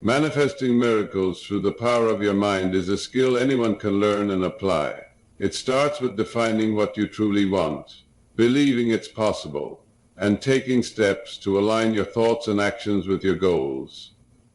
Manifesting miracles through the power of your mind is a skill anyone can learn and apply. It starts with defining what you truly want, believing it's possible, and taking steps to align your thoughts and actions with your goals.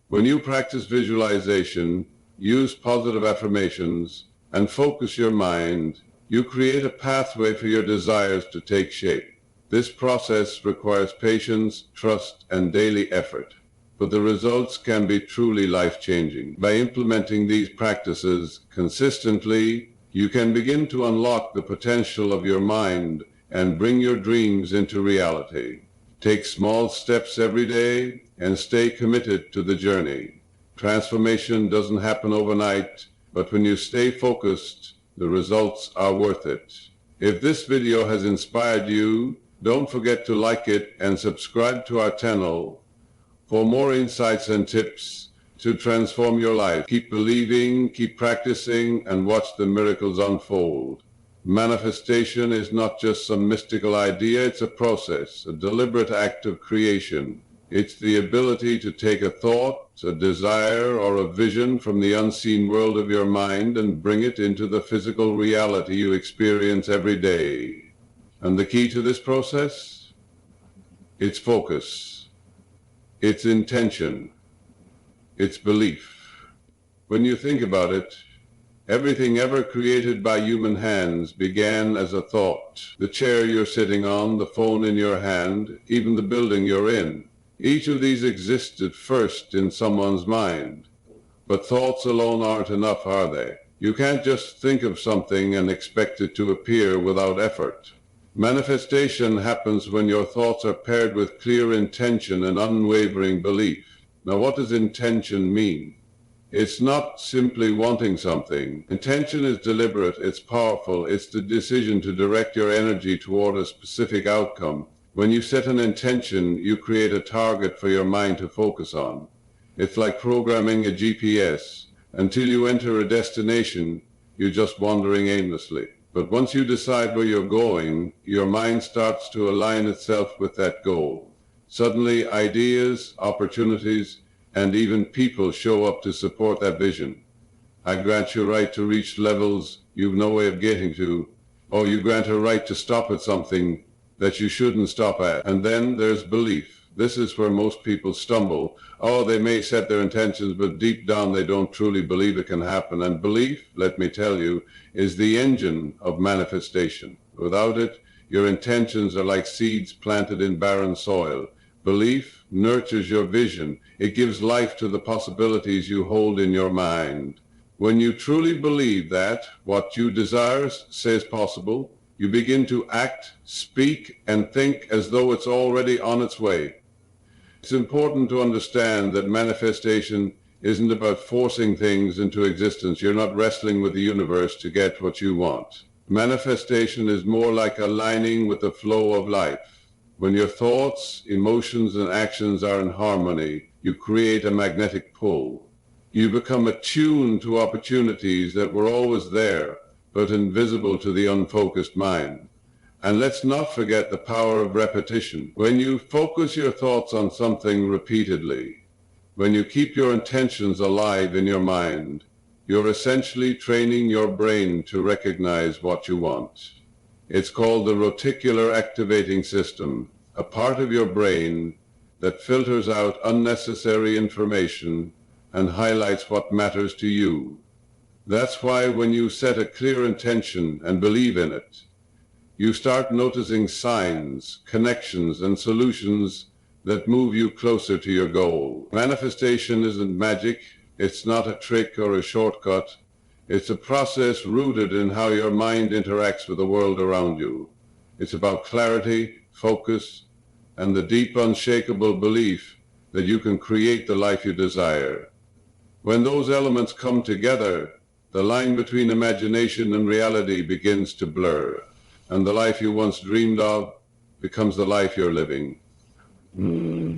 When you practice visualization, use positive affirmations, and focus your mind, you create a pathway for your desires to take shape. This process requires patience, trust, and daily effort, but the results can be truly life-changing. By implementing these practices consistently, you can begin to unlock the potential of your mind and bring your dreams into reality. Take small steps every day and stay committed to the journey. Transformation doesn't happen overnight, but when you stay focused, the results are worth it. If this video has inspired you, don't forget to like it and subscribe to our channel for more insights and tips to transform your life. Keep believing, keep practicing, and watch the miracles unfold. Manifestation is not just some mystical idea, it's a process, a deliberate act of creation. It's the ability to take a thought, a desire, or a vision from the unseen world of your mind and bring it into the physical reality you experience every day. And the key to this process? It's focus. It's intention. It's belief. When you think about it, everything ever created by human hands began as a thought. The chair you're sitting on, the phone in your hand, even the building you're in. Each of these existed first in someone's mind. But thoughts alone aren't enough, are they? You can't just think of something and expect it to appear without effort. Manifestation happens when your thoughts are paired with clear intention and unwavering belief. Now, what does intention mean? It's not simply wanting something. Intention is deliberate, it's powerful, it's the decision to direct your energy toward a specific outcome. When you set an intention, you create a target for your mind to focus on. It's like programming a GPS. Until you enter a destination, you're just wandering aimlessly. But once you decide where you're going, your mind starts to align itself with that goal. Suddenly, ideas, opportunities, and even people show up to support that vision. I grant you right to reach levels you've no way of getting to, or you grant a right to stop at something that you shouldn't stop at. And then there's belief. This is where most people stumble. Oh, they may set their intentions, but deep down they don't truly believe it can happen. And belief, let me tell you, is the engine of manifestation. Without it, your intentions are like seeds planted in barren soil. Belief nurtures your vision. It gives life to the possibilities you hold in your mind. When you truly believe that what you desire says possible, you begin to act, speak, and think as though it's already on its way. It's important to understand that manifestation isn't about forcing things into existence. You're not wrestling with the universe to get what you want. Manifestation is more like aligning with the flow of life. When your thoughts, emotions, and actions are in harmony, you create a magnetic pull. You become attuned to opportunities that were always there, but invisible to the unfocused mind. And let's not forget the power of repetition. When you focus your thoughts on something repeatedly, when you keep your intentions alive in your mind, you're essentially training your brain to recognize what you want. It's called the reticular activating system, a part of your brain that filters out unnecessary information and highlights what matters to you. That's why when you set a clear intention and believe in it, you start noticing signs, connections, and solutions that move you closer to your goal. Manifestation isn't magic. It's not a trick or a shortcut. It's a process rooted in how your mind interacts with the world around you. It's about clarity, focus, and the deep, unshakable belief that you can create the life you desire. When those elements come together, the line between imagination and reality begins to blur, and the life you once dreamed of becomes the life you're living.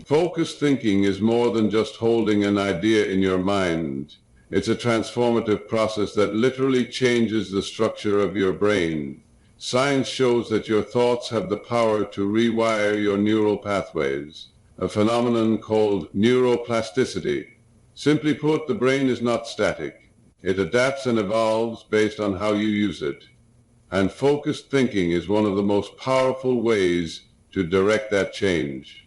Focused thinking is more than just holding an idea in your mind. It's a transformative process that literally changes the structure of your brain. Science shows that your thoughts have the power to rewire your neural pathways, a phenomenon called neuroplasticity. Simply put, the brain is not static. It adapts and evolves based on how you use it. And focused thinking is one of the most powerful ways to direct that change.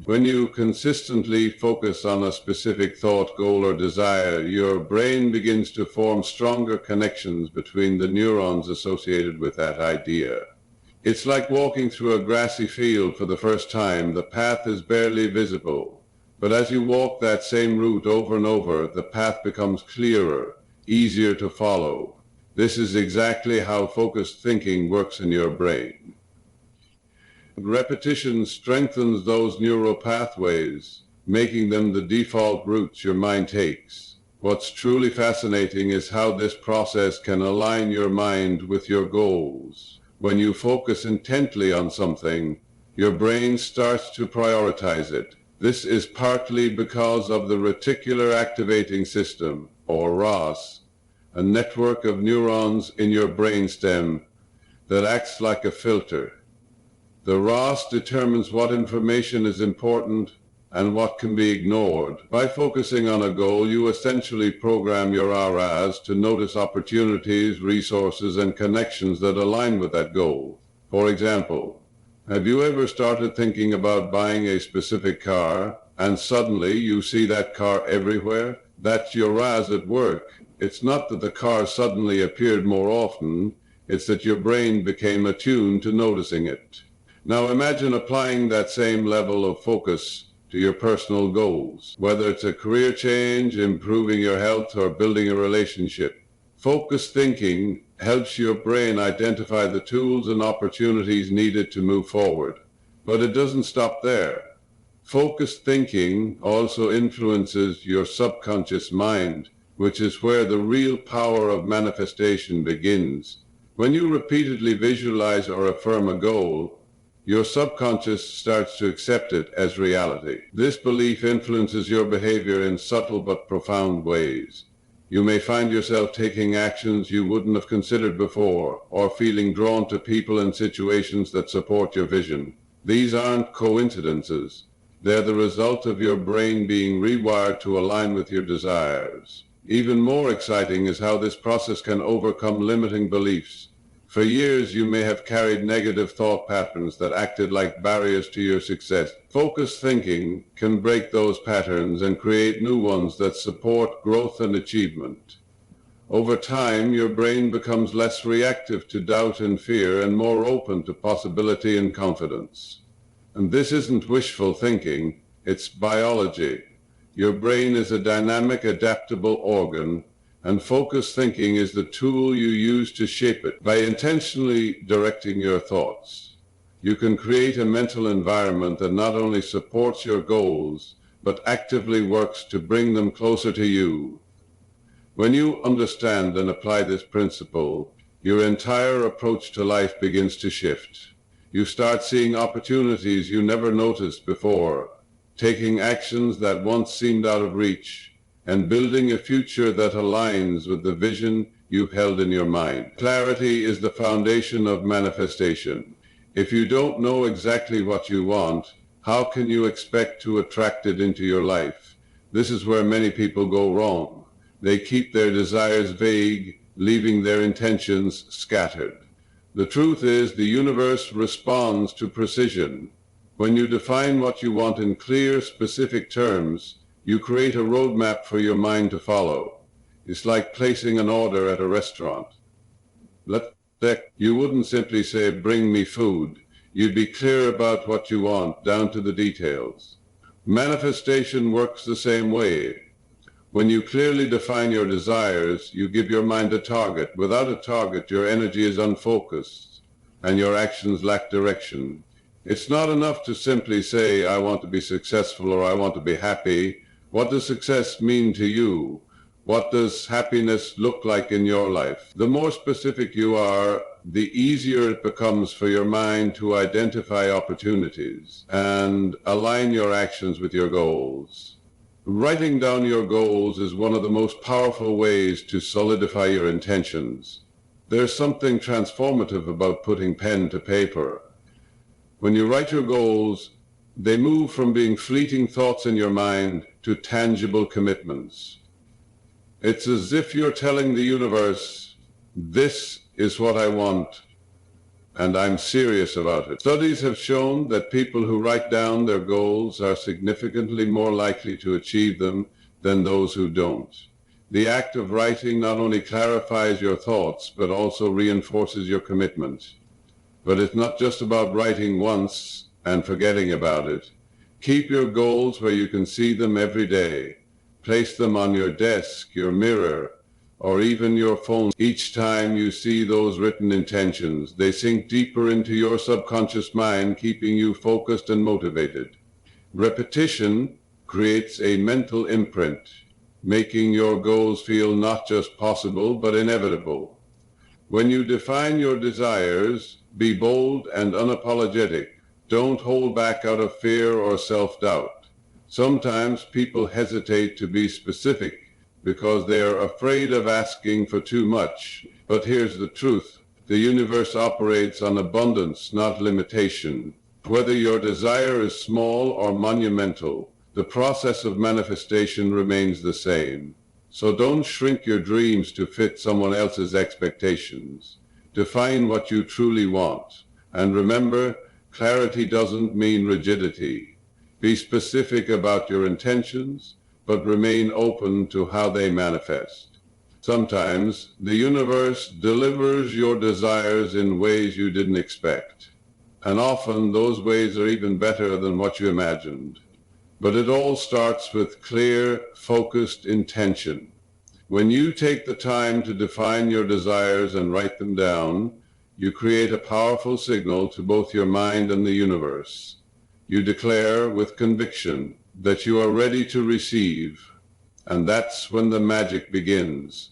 When you consistently focus on a specific thought, goal, or desire, your brain begins to form stronger connections between the neurons associated with that idea. It's like walking through a grassy field for the first time. The path is barely visible. But as you walk that same route over and over, the path becomes clearer, easier to follow. This is exactly how focused thinking works in your brain. Repetition strengthens those neural pathways, making them the default routes your mind takes. What's truly fascinating is how this process can align your mind with your goals. When you focus intently on something, your brain starts to prioritize it. This is partly because of the reticular activating system, or RAS, a network of neurons in your brainstem that acts like a filter. The RAS determines what information is important and what can be ignored. By focusing on a goal, you essentially program your RAS to notice opportunities, resources, and connections that align with that goal. For example, have you ever started thinking about buying a specific car, and suddenly you see that car everywhere? That's your RAS at work. It's not that the car suddenly appeared more often, it's that your brain became attuned to noticing it. Now imagine applying that same level of focus to your personal goals, whether it's a career change, improving your health, or building a relationship. Focused thinking helps your brain identify the tools and opportunities needed to move forward. But it doesn't stop there. Focused thinking also influences your subconscious mind, which is where the real power of manifestation begins. When you repeatedly visualize or affirm a goal, your subconscious starts to accept it as reality. This belief influences your behavior in subtle but profound ways. You may find yourself taking actions you wouldn't have considered before, or feeling drawn to people and situations that support your vision. These aren't coincidences. They're the result of your brain being rewired to align with your desires. Even more exciting is how this process can overcome limiting beliefs. For years, you may have carried negative thought patterns that acted like barriers to your success. Focused thinking can break those patterns and create new ones that support growth and achievement. Over time, your brain becomes less reactive to doubt and fear and more open to possibility and confidence. And this isn't wishful thinking, it's biology. Your brain is a dynamic, adaptable organ, and focused thinking is the tool you use to shape it. By intentionally directing your thoughts, you can create a mental environment that not only supports your goals, but actively works to bring them closer to you. When you understand and apply this principle, your entire approach to life begins to shift. You start seeing opportunities you never noticed before, taking actions that once seemed out of reach, and building a future that aligns with the vision you've held in your mind. Clarity is the foundation of manifestation. If you don't know exactly what you want, how can you expect to attract it into your life? This is where many people go wrong. They keep their desires vague, leaving their intentions scattered. The truth is, the universe responds to precision. When you define what you want in clear, specific terms, you create a roadmap for your mind to follow. It's like placing an order at a restaurant. You wouldn't simply say, "Bring me food." You'd be clear about what you want, down to the details. Manifestation works the same way. When you clearly define your desires, you give your mind a target. Without a target, your energy is unfocused, and your actions lack direction. It's not enough to simply say, "I want to be successful," or "I want to be happy." What does success mean to you? What does happiness look like in your life? The more specific you are, the easier it becomes for your mind to identify opportunities and align your actions with your goals. Writing down your goals is one of the most powerful ways to solidify your intentions. There's something transformative about putting pen to paper. When you write your goals, they move from being fleeting thoughts in your mind to tangible commitments. It's as if you're telling the universe, this is what I want, and I'm serious about it. Studies have shown that people who write down their goals are significantly more likely to achieve them than those who don't. The act of writing not only clarifies your thoughts, but also reinforces your commitment. But it's not just about writing once and forgetting about it. Keep your goals where you can see them every day. Place them on your desk, your mirror, or even your phone. Each time you see those written intentions, they sink deeper into your subconscious mind, keeping you focused and motivated. Repetition creates a mental imprint, making your goals feel not just possible, but inevitable. When you define your desires, be bold and unapologetic. Don't hold back out of fear or self-doubt. Sometimes people hesitate to be specific because they are afraid of asking for too much. But here's the truth. The universe operates on abundance, not limitation. Whether your desire is small or monumental, the process of manifestation remains the same. So don't shrink your dreams to fit someone else's expectations. Define what you truly want. And remember, clarity doesn't mean rigidity. Be specific about your intentions, but remain open to how they manifest. Sometimes the universe delivers your desires in ways you didn't expect. And often those ways are even better than what you imagined. But it all starts with clear, focused intention. When you take the time to define your desires and write them down, you create a powerful signal to both your mind and the universe. You declare with conviction that you are ready to receive, and that's when the magic begins,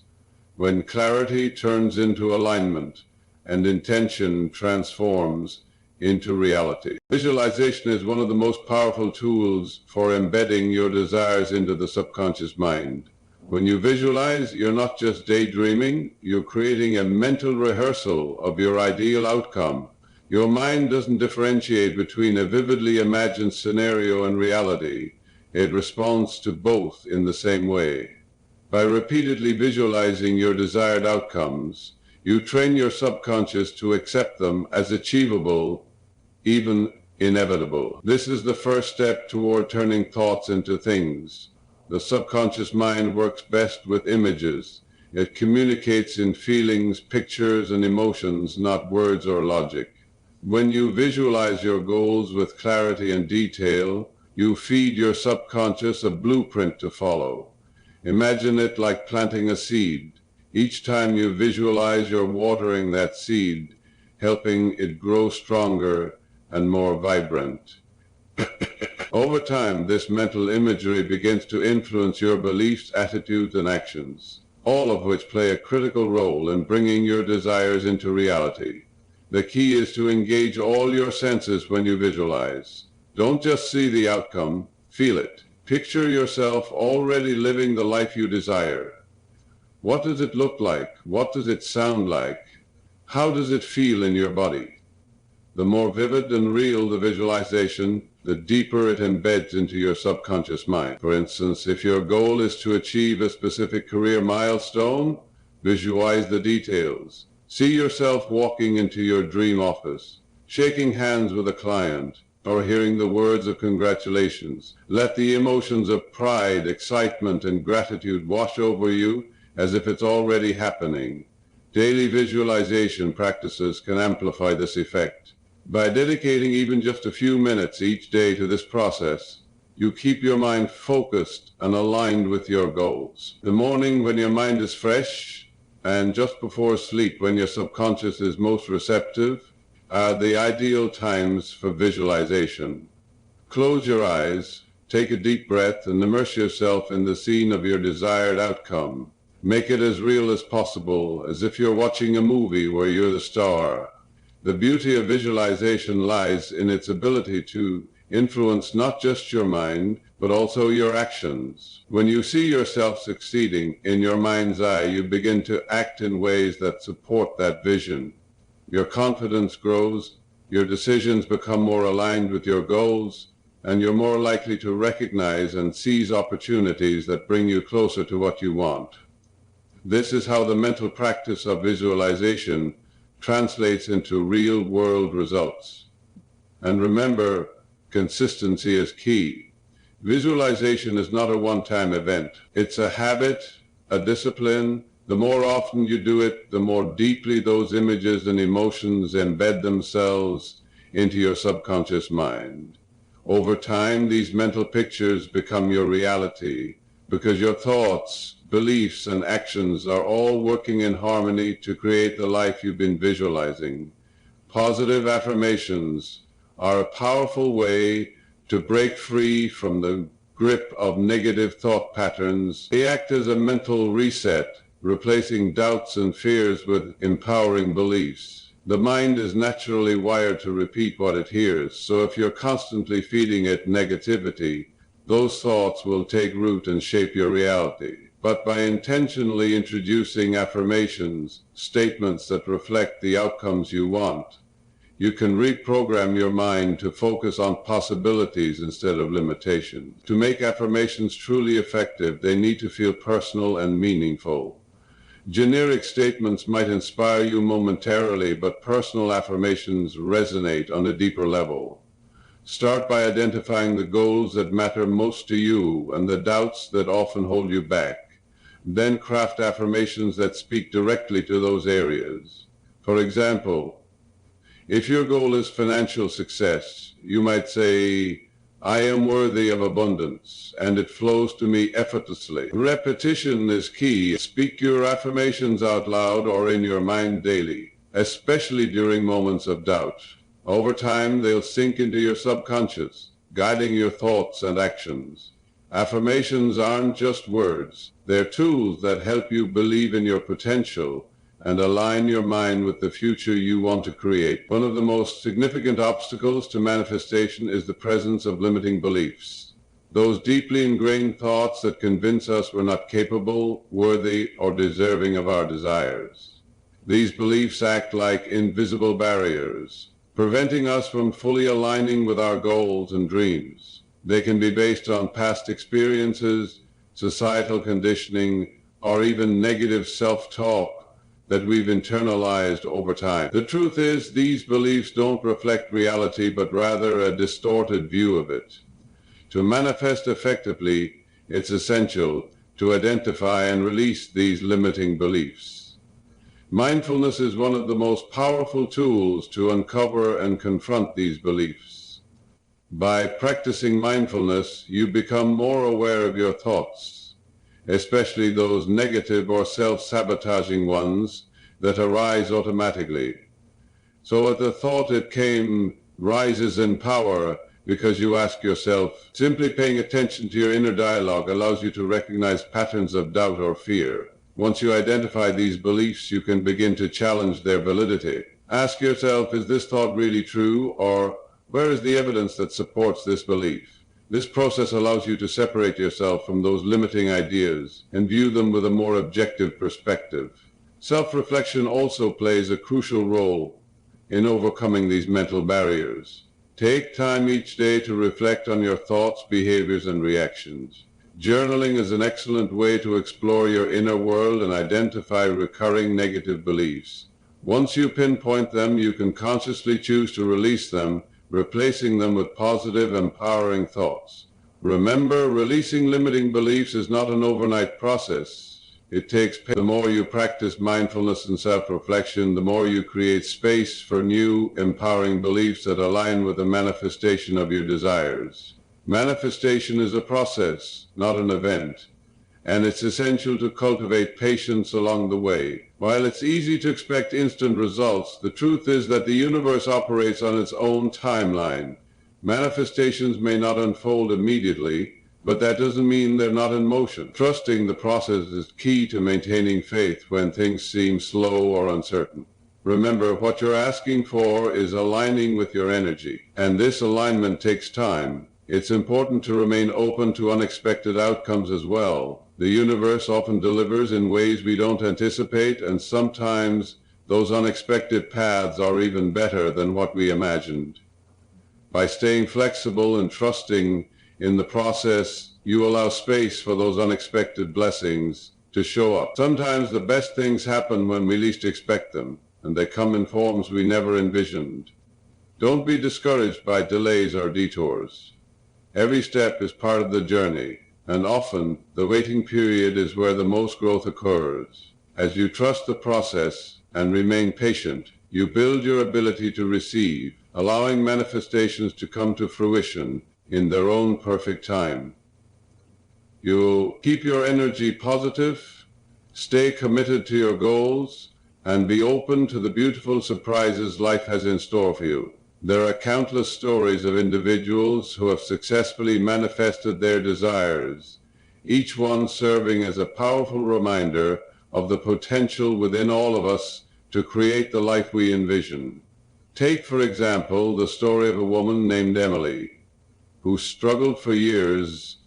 when clarity turns into alignment and intention transforms into reality. Visualization is one of the most powerful tools for embedding your desires into the subconscious mind. When you visualize, you're not just daydreaming, you're creating a mental rehearsal of your ideal outcome. Your mind doesn't differentiate between a vividly imagined scenario and reality. It responds to both in the same way. By repeatedly visualizing your desired outcomes, you train your subconscious to accept them as achievable, even inevitable. This is the first step toward turning thoughts into things. The subconscious mind works best with images. It communicates in feelings, pictures, and emotions, not words or logic. When you visualize your goals with clarity and detail, you feed your subconscious a blueprint to follow. Imagine it like planting a seed. Each time you visualize, you're watering that seed, helping it grow stronger and more vibrant. Over time, this mental imagery begins to influence your beliefs, attitudes, and actions, all of which play a critical role in bringing your desires into reality. The key is to engage all your senses when you visualize. Don't just see the outcome, feel it. Picture yourself already living the life you desire. What does it look like? What does it sound like? How does it feel in your body? The more vivid and real the visualization, the deeper it embeds into your subconscious mind. For instance, if your goal is to achieve a specific career milestone, visualize the details. See yourself walking into your dream office, shaking hands with a client, or hearing the words of congratulations. Let the emotions of pride, excitement, and gratitude wash over you as if it's already happening. Daily visualization practices can amplify this effect. By dedicating even just a few minutes each day to this process, you keep your mind focused and aligned with your goals. The morning when your mind is fresh, and just before sleep when your subconscious is most receptive, are the ideal times for visualization. Close your eyes, take a deep breath, and immerse yourself in the scene of your desired outcome. Make it as real as possible, as if you're watching a movie where you're the star. The beauty of visualization lies in its ability to influence not just your mind, but also your actions. When you see yourself succeeding in your mind's eye, you begin to act in ways that support that vision. Your confidence grows, your decisions become more aligned with your goals, and you're more likely to recognize and seize opportunities that bring you closer to what you want. This is how the mental practice of visualization translates into real-world results. And remember, consistency is key. Visualization is not a one-time event. It's a habit, a discipline. The more often you do it, the more deeply those images and emotions embed themselves into your subconscious mind. Over time, these mental pictures become your reality because your thoughts, beliefs, and actions are all working in harmony to create the life you've been visualizing. Positive affirmations are a powerful way to break free from the grip of negative thought patterns. They act as a mental reset, replacing doubts and fears with empowering beliefs. The mind is naturally wired to repeat what it hears, so if you're constantly feeding it negativity, those thoughts will take root and shape your reality. But by intentionally introducing affirmations, statements that reflect the outcomes you want, you can reprogram your mind to focus on possibilities instead of limitations. To make affirmations truly effective, they need to feel personal and meaningful. Generic statements might inspire you momentarily, but personal affirmations resonate on a deeper level. Start by identifying the goals that matter most to you and the doubts that often hold you back. Then craft affirmations that speak directly to those areas. For example, if your goal is financial success, you might say, I am worthy of abundance, and it flows to me effortlessly. Repetition is key. Speak your affirmations out loud or in your mind daily, especially during moments of doubt. Over time, they'll sink into your subconscious, guiding your thoughts and actions. Affirmations aren't just words. They're tools that help you believe in your potential and align your mind with the future you want to create. One of the most significant obstacles to manifestation is the presence of limiting beliefs. Those deeply ingrained thoughts that convince us we're not capable, worthy, or deserving of our desires. These beliefs act like invisible barriers, preventing us from fully aligning with our goals and dreams. They can be based on past experiences, societal conditioning, or even negative self-talk that we've internalized over time. The truth is, these beliefs don't reflect reality, but rather a distorted view of it. To manifest effectively, it's essential to identify and release these limiting beliefs. Mindfulness is one of the most powerful tools to uncover and confront these beliefs. By practicing mindfulness, you become more aware of your thoughts, especially those negative or self-sabotaging ones that arise automatically. So at the thought it came rises in power because you ask yourself. Simply paying attention to your inner dialogue allows you to recognize patterns of doubt or fear. Once you identify these beliefs, you can begin to challenge their validity. Ask yourself, is this thought really true, or where is the evidence that supports this belief? This process allows you to separate yourself from those limiting ideas and view them with a more objective perspective. Self-reflection also plays a crucial role in overcoming these mental barriers. Take time each day to reflect on your thoughts, behaviors, and reactions. Journaling is an excellent way to explore your inner world and identify recurring negative beliefs. Once you pinpoint them, you can consciously choose to release them, replacing them with positive, empowering thoughts. Remember, releasing limiting beliefs is not an overnight process. It takes patience. The more you practice mindfulness and self-reflection, the more you create space for new, empowering beliefs that align with the manifestation of your desires. Manifestation is a process, not an event, and it's essential to cultivate patience along the way. While it's easy to expect instant results, the truth is that the universe operates on its own timeline. Manifestations may not unfold immediately, but that doesn't mean they're not in motion. Trusting the process is key to maintaining faith when things seem slow or uncertain. Remember, what you're asking for is aligning with your energy, and this alignment takes time. It's important to remain open to unexpected outcomes as well. The universe often delivers in ways we don't anticipate, and sometimes those unexpected paths are even better than what we imagined. By staying flexible and trusting in the process, you allow space for those unexpected blessings to show up. Sometimes the best things happen when we least expect them, and they come in forms we never envisioned. Don't be discouraged by delays or detours. Every step is part of the journey, and often the waiting period is where the most growth occurs. As you trust the process and remain patient, you build your ability to receive, allowing manifestations to come to fruition in their own perfect time. You'll keep your energy positive, stay committed to your goals, and be open to the beautiful surprises life has in store for you. There are countless stories of individuals who have successfully manifested their desires, each one serving as a powerful reminder of the potential within all of us to create the life we envision. Take, for example, the story of a woman named Emily, who struggled for years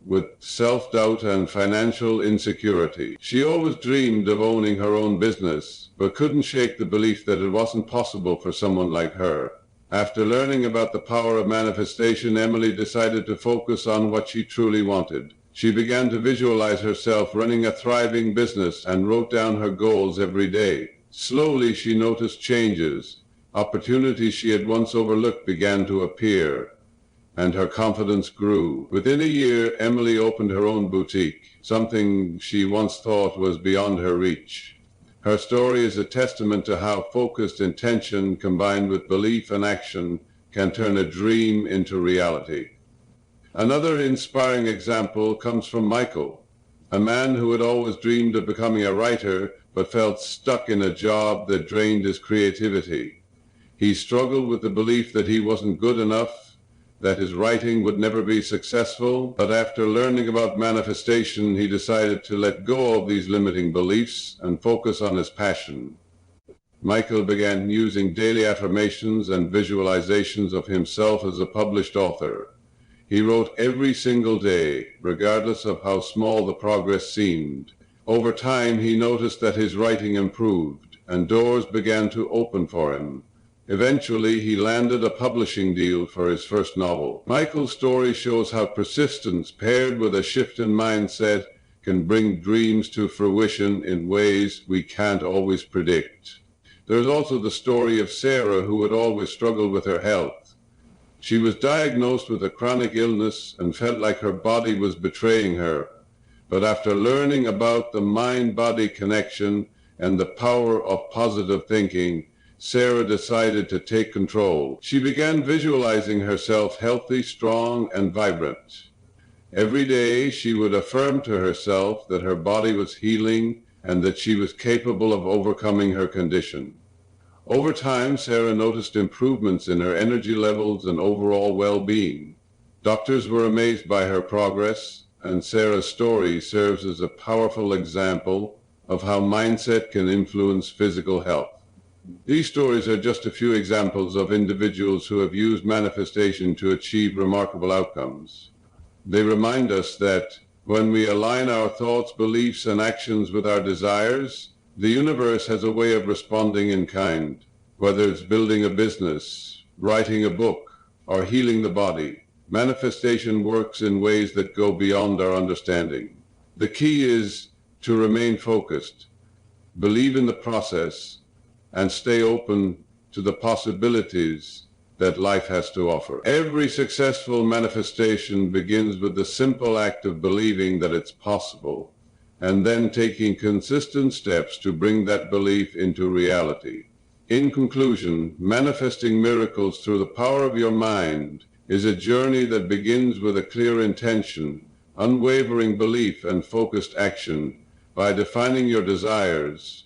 with self-doubt and financial insecurity. She always dreamed of owning her own business, but couldn't shake the belief that it wasn't possible for someone like her. After learning about the power of manifestation, Emily decided to focus on what she truly wanted. She began to visualize herself running a thriving business and wrote down her goals every day. Slowly, she noticed changes. Opportunities she had once overlooked began to appear, and her confidence grew. Within a year, Emily opened her own boutique, something she once thought was beyond her reach. Her story is a testament to how focused intention combined with belief and action can turn a dream into reality. Another inspiring example comes from Michael, a man who had always dreamed of becoming a writer but felt stuck in a job that drained his creativity. He struggled with the belief that he wasn't good enough, that his writing would never be successful, but after learning about manifestation, he decided to let go of these limiting beliefs and focus on his passion. Michael began using daily affirmations and visualizations of himself as a published author. He wrote every single day, regardless of how small the progress seemed. Over time, he noticed that his writing improved, and doors began to open for him. Eventually, he landed a publishing deal for his first novel. Michael's story shows how persistence paired with a shift in mindset can bring dreams to fruition in ways we can't always predict. There's also the story of Sarah, who had always struggled with her health. She was diagnosed with a chronic illness and felt like her body was betraying her. But after learning about the mind-body connection and the power of positive thinking, Sarah decided to take control. She began visualizing herself healthy, strong, and vibrant. Every day, she would affirm to herself that her body was healing and that she was capable of overcoming her condition. Over time, Sarah noticed improvements in her energy levels and overall well-being. Doctors were amazed by her progress, and Sarah's story serves as a powerful example of how mindset can influence physical health. These stories are just a few examples of individuals who have used manifestation to achieve remarkable outcomes. They remind us that when we align our thoughts, beliefs, and actions with our desires, the universe has a way of responding in kind. Whether it's building a business, writing a book, or healing the body, manifestation works in ways that go beyond our understanding. The key is to remain focused, believe in the process, and stay open to the possibilities that life has to offer. Every successful manifestation begins with the simple act of believing that it's possible, and then taking consistent steps to bring that belief into reality. In conclusion, manifesting miracles through the power of your mind is a journey that begins with a clear intention, unwavering belief, and focused action. By defining your desires,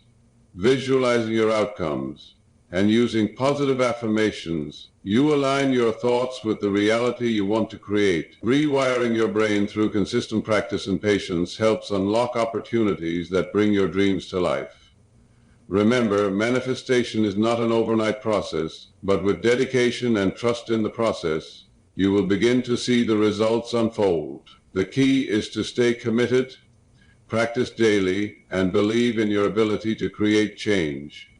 visualizing your outcomes, and using positive affirmations, you align your thoughts with the reality you want to create. Rewiring your brain through consistent practice and patience helps unlock opportunities that bring your dreams to life. Remember, manifestation is not an overnight process, but with dedication and trust in the process, you will begin to see the results unfold. The key is to stay committed, practice daily, and believe in your ability to create change.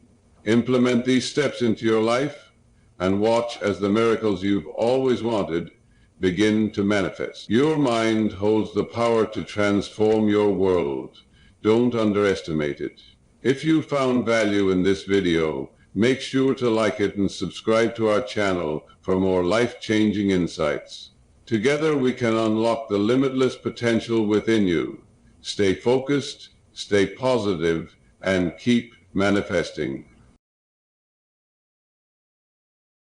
Implement these steps into your life, and watch as the miracles you've always wanted begin to manifest. Your mind holds the power to transform your world. Don't underestimate it. If you found value in this video, make sure to like it and subscribe to our channel for more life-changing insights. Together we can unlock the limitless potential within you. Stay focused, stay positive, and keep manifesting.